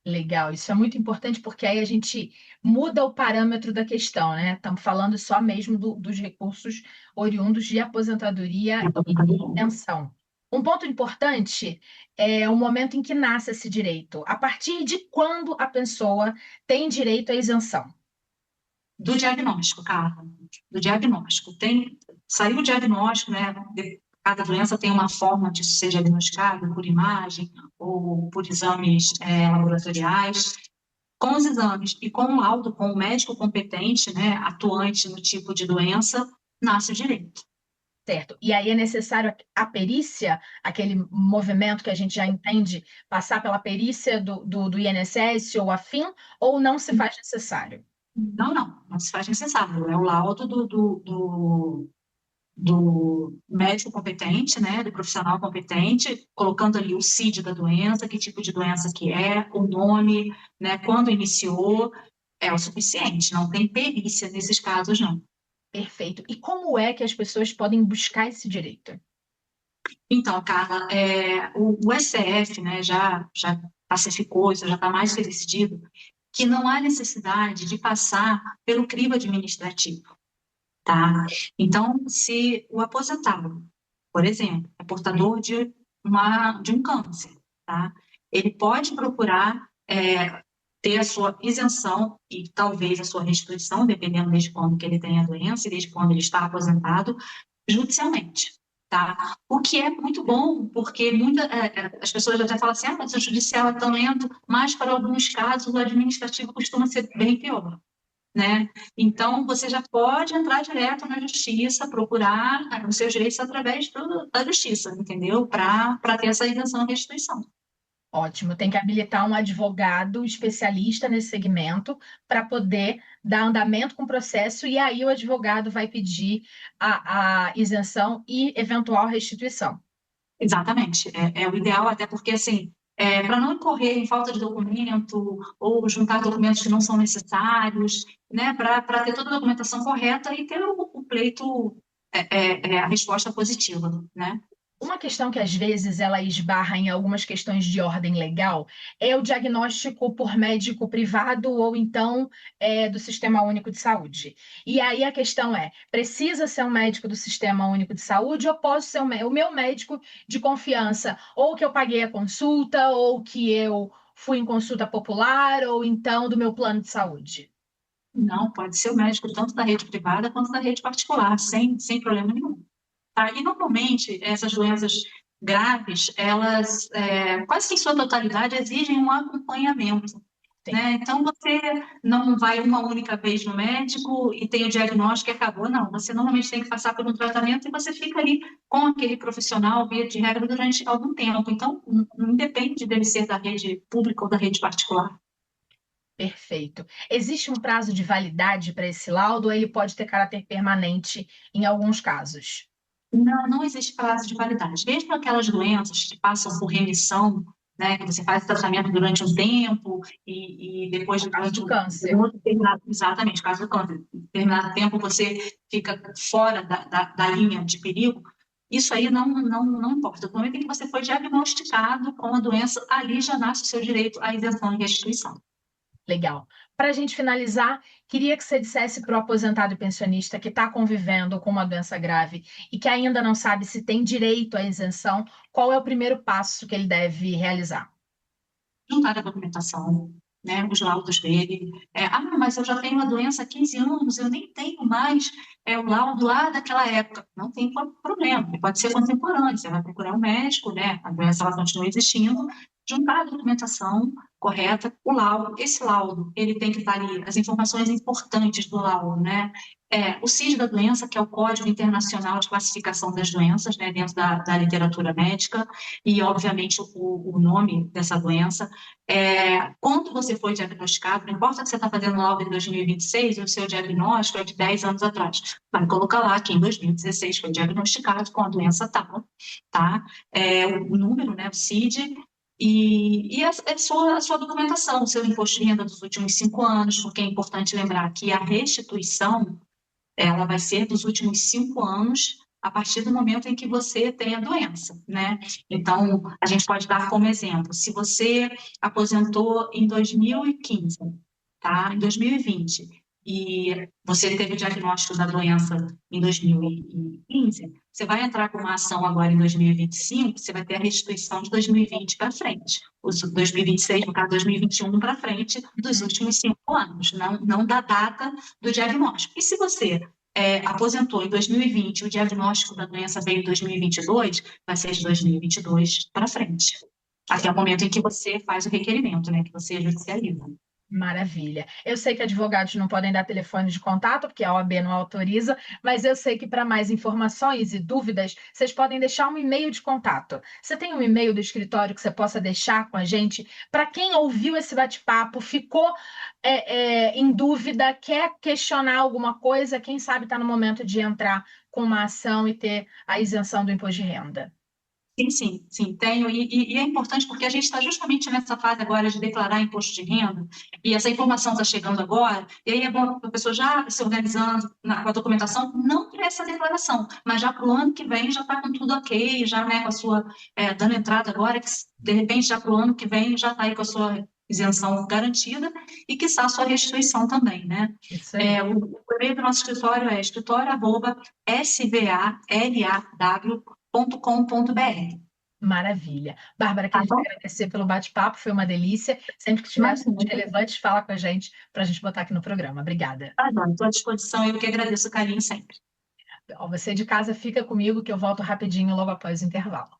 Legal, isso é muito importante porque aí a gente muda o parâmetro da questão, né? Estamos falando só mesmo dos recursos oriundos de aposentadoria e pensão. Um ponto importante é o momento em que nasce esse direito. A partir de quando a pessoa tem direito à isenção? Do diagnóstico, Carla. Do diagnóstico. Saiu o diagnóstico, né? Cada doença tem uma forma de ser diagnosticada por imagem ou por exames laboratoriais. Com os exames e com o laudo, com o médico competente, né, atuante no tipo de doença, nasce o direito. Certo. E aí é necessário a perícia, aquele movimento que a gente já entende, passar pela perícia do INSS ou afim, ou não se faz necessário? Não se faz necessário. É o laudo do médico competente, né, do profissional competente, colocando ali o CID da doença, que tipo de doença que é, o nome, né, quando iniciou, é o suficiente. Não tem perícia nesses casos, não. Perfeito. E como é que as pessoas podem buscar esse direito? Então, Carla, o STF, né, já pacificou, isso já está mais que decidido, que não há necessidade de passar pelo crivo administrativo, tá? Então, se o aposentado, por exemplo, é portador de um câncer, tá? Ele pode procurar ter a sua isenção e talvez a sua restituição, dependendo desde quando que ele tem a doença e desde quando ele está aposentado, judicialmente, tá? O que é muito bom, porque as pessoas até falam assim, mas o judicial é tão lento, mas para alguns casos o administrativo costuma ser bem pior, né? Então, você já pode entrar direto na justiça, procurar os seus direitos através da justiça, entendeu? Para ter essa isenção e restituição. Ótimo, tem que habilitar um advogado especialista nesse segmento para poder dar andamento com o processo e aí o advogado vai pedir a isenção e eventual restituição. Exatamente, é o ideal, até porque, assim, para não incorrer em falta de documento ou juntar documentos que não são necessários, né, para ter toda a documentação correta e ter o pleito, a resposta positiva, né? Uma questão que às vezes ela esbarra em algumas questões de ordem legal é o diagnóstico por médico privado ou então do Sistema Único de Saúde. E aí a questão precisa ser um médico do Sistema Único de Saúde ou posso ser o meu médico de confiança, ou que eu paguei a consulta, ou que eu fui em consulta popular, ou então do meu plano de saúde? Não, pode ser o médico tanto da rede privada quanto da rede particular, sem problema nenhum. Tá? E, normalmente, essas doenças graves, elas, quase que em sua totalidade, exigem um acompanhamento. Né? Então, você não vai uma única vez no médico e tem o diagnóstico e acabou. Não, você normalmente tem que passar por um tratamento e você fica ali com aquele profissional, via de regra, durante algum tempo. Então, não depende dele ser da rede pública ou da rede particular. Perfeito. Existe um prazo de validade para esse laudo ou ele pode ter caráter permanente em alguns casos? Não existe prazo de validade. Mesmo aquelas doenças que passam por remissão, né, que você faz tratamento durante um tempo e depois... Caso do câncer. Exatamente, caso do câncer. Em determinado tempo você fica fora da linha de perigo. Isso aí não importa. No momento em que você foi diagnosticado com a doença, ali já nasce o seu direito à isenção e restituição. Legal. Para a gente finalizar, queria que você dissesse para o aposentado e pensionista que está convivendo com uma doença grave e que ainda não sabe se tem direito à isenção, qual é o primeiro passo que ele deve realizar? Juntar a documentação, né, os laudos dele. Mas eu já tenho a doença há 15 anos, eu nem tenho mais o laudo lá daquela época. Não tem problema, pode ser contemporâneo, você vai procurar um médico, né, a doença ela continua existindo, juntar a documentação correta, o laudo. Esse laudo, ele tem que estar ali, as informações importantes do laudo, né? O CID da doença, que é o Código Internacional de Classificação das Doenças, né, dentro da literatura médica, e, obviamente, o nome dessa doença. Quando você foi diagnosticado, não importa que você está fazendo o laudo em 2026, o seu diagnóstico é de 10 anos atrás. Vai colocar lá que em 2016 foi diagnosticado com a doença tal, tá? O número, né, o CID, e a sua documentação, o seu imposto de renda dos últimos 5 anos, porque é importante lembrar que a restituição, ela vai ser dos últimos 5 anos, a partir do momento em que você tem a doença, né? Então, a gente pode dar como exemplo, se você aposentou em 2015, tá? Em 2020, e você teve o diagnóstico da doença em 2015, você vai entrar com uma ação agora em 2025, você vai ter a restituição de 2020 para frente. Os 2026, no caso 2021 para frente, dos últimos 5 anos, não da data do diagnóstico. E se você aposentou em 2020, o diagnóstico da doença veio em 2022, vai ser de 2022 para frente. Até o momento em que você faz o requerimento, né, que você judicializa. Maravilha. Eu sei que advogados não podem dar telefone de contato, porque a OAB não autoriza, mas eu sei que para mais informações e dúvidas, vocês podem deixar um e-mail de contato. Você tem um e-mail do escritório que você possa deixar com a gente? Para quem ouviu esse bate-papo, ficou em dúvida, quer questionar alguma coisa, quem sabe está no momento de entrar com uma ação e ter a isenção do imposto de renda. Sim, tenho. E é importante porque a gente está justamente nessa fase agora de declarar imposto de renda, e essa informação está chegando agora, e aí é bom a pessoa já se organizando com a documentação, não para essa declaração, mas já para o ano que vem já está com tudo ok, já com a sua, dando entrada agora, que de repente já para o ano que vem já está aí com a sua isenção garantida e quiçá a sua restituição também, né? O e-mail do nosso escritório é escritório@svalaw.com.br. Maravilha. Bárbara, queria te agradecer pelo bate-papo, foi uma delícia. Sempre que tiver assuntos relevantes, fala com a gente para a gente botar aqui no programa. Obrigada. Estou à disposição, eu que agradeço o carinho sempre. Você de casa fica comigo que eu volto rapidinho logo após o intervalo.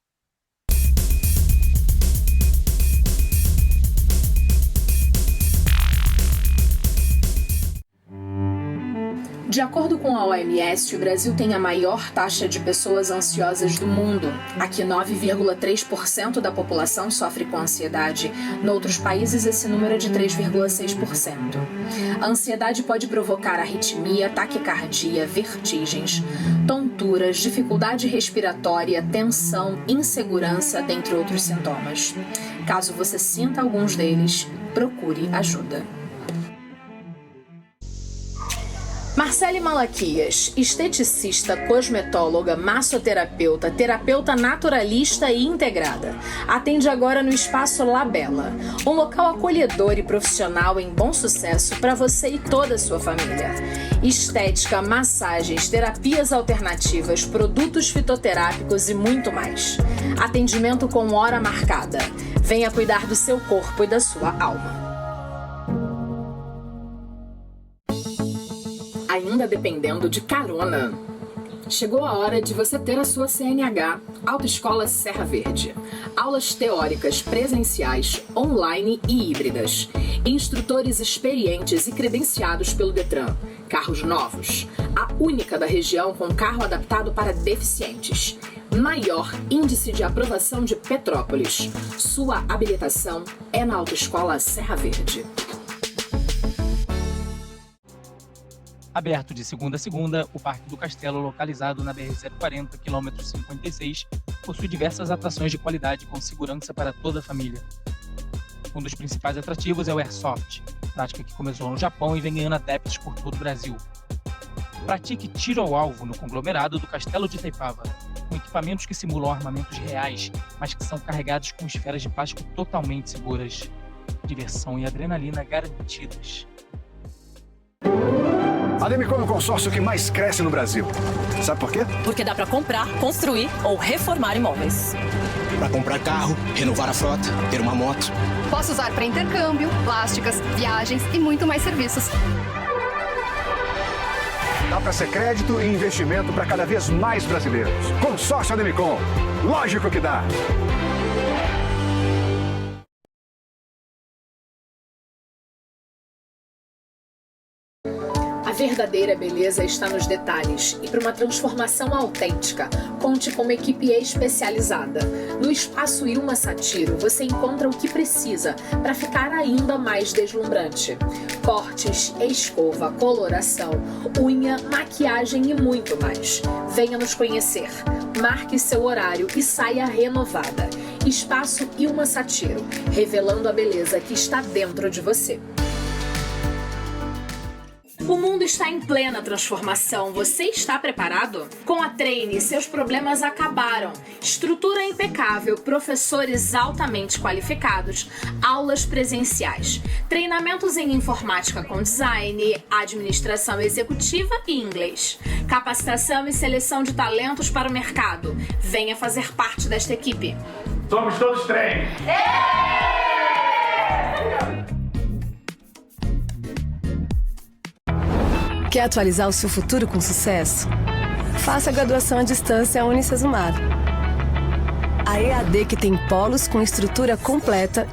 De acordo com a OMS, o Brasil tem a maior taxa de pessoas ansiosas do mundo. Aqui, 9,3% da população sofre com ansiedade. Noutros países, esse número é de 3,6%. A ansiedade pode provocar arritmia, taquicardia, vertigens, tonturas, dificuldade respiratória, tensão, insegurança, dentre outros sintomas. Caso você sinta alguns deles, procure ajuda. Marcele Malaquias, esteticista, cosmetóloga, massoterapeuta, terapeuta naturalista e integrada. Atende agora no Espaço Labela, um local acolhedor e profissional em bom sucesso para você e toda a sua família. Estética, massagens, terapias alternativas, produtos fitoterápicos e muito mais. Atendimento com hora marcada. Venha cuidar do seu corpo e da sua alma. Ainda dependendo de carona. Chegou a hora de você ter a sua CNH, Autoescola Serra Verde. Aulas teóricas, presenciais, online e híbridas. Instrutores experientes e credenciados pelo Detran. Carros novos. A única da região com carro adaptado para deficientes. Maior índice de aprovação de Petrópolis. Sua habilitação é na Autoescola Serra Verde. Aberto de segunda a segunda, o Parque do Castelo, localizado na BR-040, quilômetro 56, possui diversas atrações de qualidade com segurança para toda a família. Um dos principais atrativos é o Airsoft, prática que começou no Japão e vem ganhando adeptos por todo o Brasil. Pratique tiro ao alvo no conglomerado do Castelo de Itaipava, com equipamentos que simulam armamentos reais, mas que são carregados com esferas de plástico totalmente seguras. Diversão e adrenalina garantidas. A Demicon é o consórcio que mais cresce no Brasil. Sabe por quê? Porque dá para comprar, construir ou reformar imóveis. Para comprar carro, renovar a frota, ter uma moto. Posso usar para intercâmbio, plásticas, viagens e muito mais serviços. Dá para ser crédito e investimento para cada vez mais brasileiros. Consórcio Demicon. Lógico que dá. A verdadeira beleza está nos detalhes e para uma transformação autêntica, conte com uma equipe especializada. No Espaço Ilma Satiro, você encontra o que precisa para ficar ainda mais deslumbrante. Cortes, escova, coloração, unha, maquiagem e muito mais. Venha nos conhecer. Marque seu horário e saia renovada. Espaço Ilma Satiro, revelando a beleza que está dentro de você. O mundo está em plena transformação. Você está preparado? Com a Treine, seus problemas acabaram. Estrutura impecável, professores altamente qualificados, aulas presenciais, treinamentos em informática com design, administração executiva e inglês, capacitação e seleção de talentos para o mercado. Venha fazer parte desta equipe. Somos todos Treine! Quer atualizar o seu futuro com sucesso? Faça a graduação à distância Unicesumar. A EAD que tem polos com estrutura completa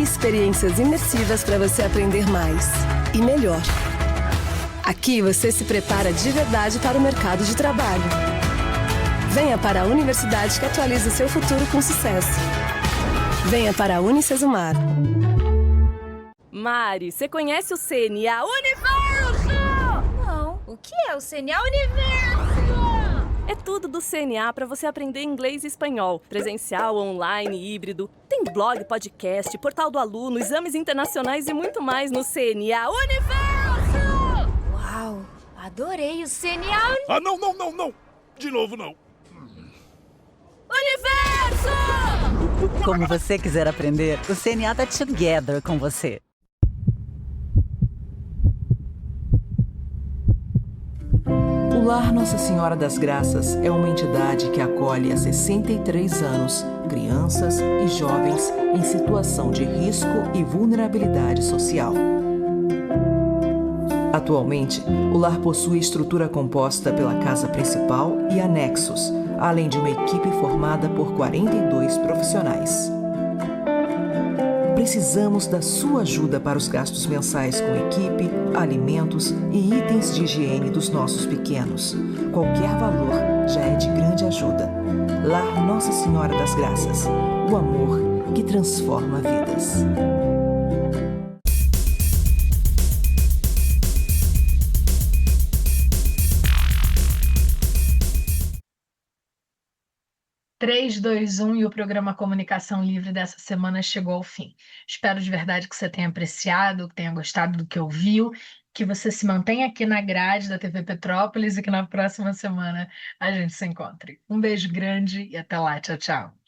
experiências imersivas para você aprender mais e melhor. Aqui você se prepara de verdade para o mercado de trabalho. Venha para a universidade que atualiza o seu futuro com sucesso. Venha para a Unicesumar. Mari, você conhece o CNA Universo? Não. O que é o CNA Universo? É tudo do CNA para você aprender inglês e espanhol. Presencial, online, híbrido. Tem blog, podcast, portal do aluno, exames internacionais e muito mais no CNA Universo! Uau, adorei o CNA Ah, não! De novo, não. Universo! Como você quiser aprender, o CNA tá together com você. O Lar Nossa Senhora das Graças é uma entidade que acolhe há 63 anos crianças e jovens em situação de risco e vulnerabilidade social. Atualmente, o lar possui estrutura composta pela casa principal e anexos, além de uma equipe formada por 42 profissionais. Precisamos da sua ajuda para os gastos mensais com equipe, alimentos e itens de higiene dos nossos pequenos. Qualquer valor já é de grande ajuda. Lar Nossa Senhora das Graças, o amor que transforma vidas. Três, dois, 1 e o programa Comunicação Livre dessa semana chegou ao fim. Espero de verdade que você tenha apreciado, que tenha gostado do que ouviu, que você se mantenha aqui na grade da TV Petrópolis e que na próxima semana a gente se encontre. Um beijo grande e até lá. Tchau, tchau.